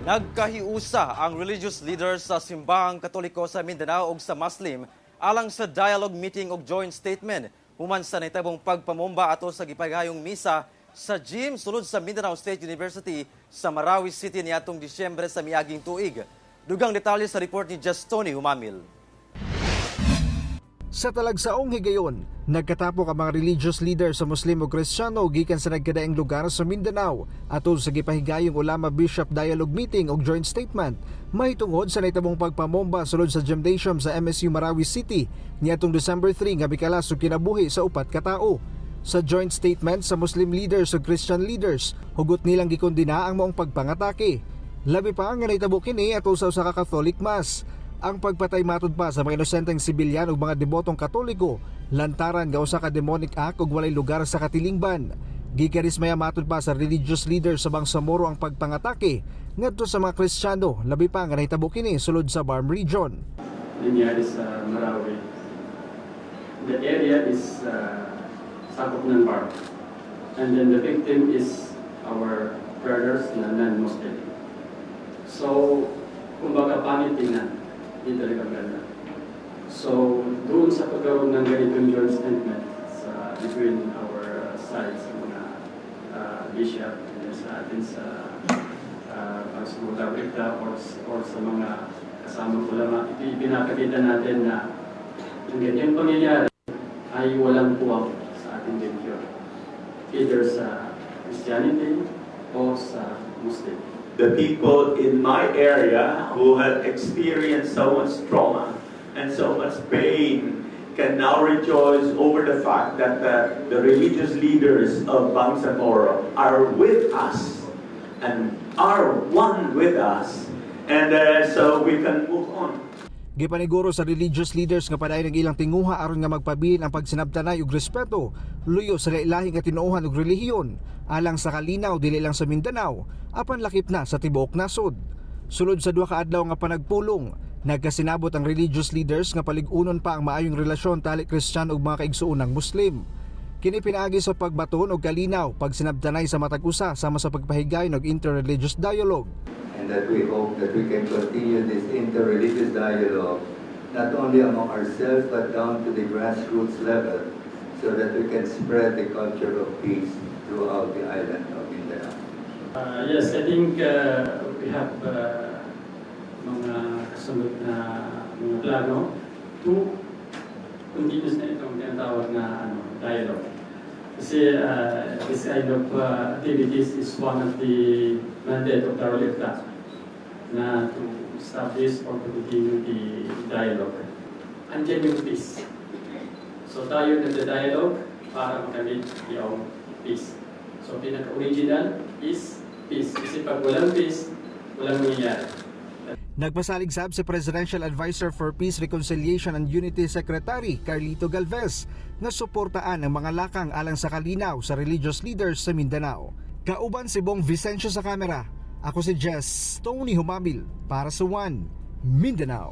Nagkahiusa ang religious leaders sa simbahang Katoliko sa Mindanao ug sa Muslim alang sa dialogue meeting ug joint statement human sa nahitabong pagpamomba ato sa gipahigayong misa sa gym sulod sa Mindanao State University sa Marawi City niadtong Disyembre sa miaging tuig. Dugang detalye sa report ni Justoni Humamil. Sa talagsaong higayon, nagkatapok ang mga religious leaders sa Muslim o Kristiyano gikan sa nagkadaing lugar sa Mindanao atol sa gipahigayong Ulama Bishop Dialogue Meeting o joint statement mahitungod sa nahitabong pagpamomba sulod sa gymnasium sa MSU Marawi City niadtong December 3 nga mikalas ug kinabuhi sa upat ka tawo. Sa joint statement sa Muslim leaders o Christian leaders, hugot nilang gikondina ang maong pagpangatake. Labi pa nga nahitabo kini atol sa usa ka Catholic Mass. Ang pagpatay matod pa sa mga inosenteng sibilyan ug mga debotong Katoliko, lantaran nga usa ka demonic act ug walay lugar sa katilingban. Gikarismaya matod pa sa religious leaders sa Bangsamoro ang pagpangatake ngadto sa mga Kristiyano, labi pa nga nahitabo kini sulod sa Barm region. Nangyari sa Marawi. The area is sakop ng Barm. And then the victim is our brothers na non-Muslim. So, kumbaga pangit tingnan. Hindi talaga ganda. So, doon sa pagkaroon ng ganitong joint statement sa between our sides, mga bishop, and sa atin sa pagsumunta or sa mga kasamang ulama, ito pinapakita natin na ang ganyang pangyayari ay walang puwang sa ating religion. Either sa Christianity o sa Muslim. The people in my area who had experienced so much trauma and so much pain can now rejoice over the fact that the religious leaders of Bangsamoro are with us and are one with us, and so we can move on. Gipaniguro sa religious leaders nga padayon ang ilang tinguha aron nga magpabilin ang pagsinabtanay ug respeto luyo sa lain-lahi nga tinuohan ug relihiyon alang sa kalinaw dili lang sa Mindanao apan lakip na sa tibuok nasod. Sulod sa duha ka adlaw nga panagpulong, nagkasinabot ang religious leaders nga palig-unon pa ang maayong relasyon tali Kristiyano ug mga kaigsuonang Muslim. Kini pinaagi sa pagbaton og kalinaw pagsinabtanay sa matag usa sama sa pagpahigayon og interreligious dialogue. And that we hope that we can continue this interreligious dialogue not only among ourselves but down to the grassroots level so that we can spread the culture of peace throughout the island of Mindanao. Yes, I think we have mga kasunod na mga plano to continuous na itong tinatawag na dialogue. Kasi this kind of activities is one of the mandate of Darulifta na to establish or to continue the dialogue. Andiyan yung peace. So tayo nagda-dialogue para makamit yung peace. So pinaka-original is peace. Kasi pag walang peace, walang nangyayari. Nagpasalig sab si Presidential Advisor for Peace, Reconciliation and Unity Secretary Carlito Galvez na suportaan ang mga lakang alang sa kalinaw sa religious leaders sa Mindanao. Kauban si Bong Vicencio sa kamera. Ako si Jess Tony Humamil para sa One Mindanao.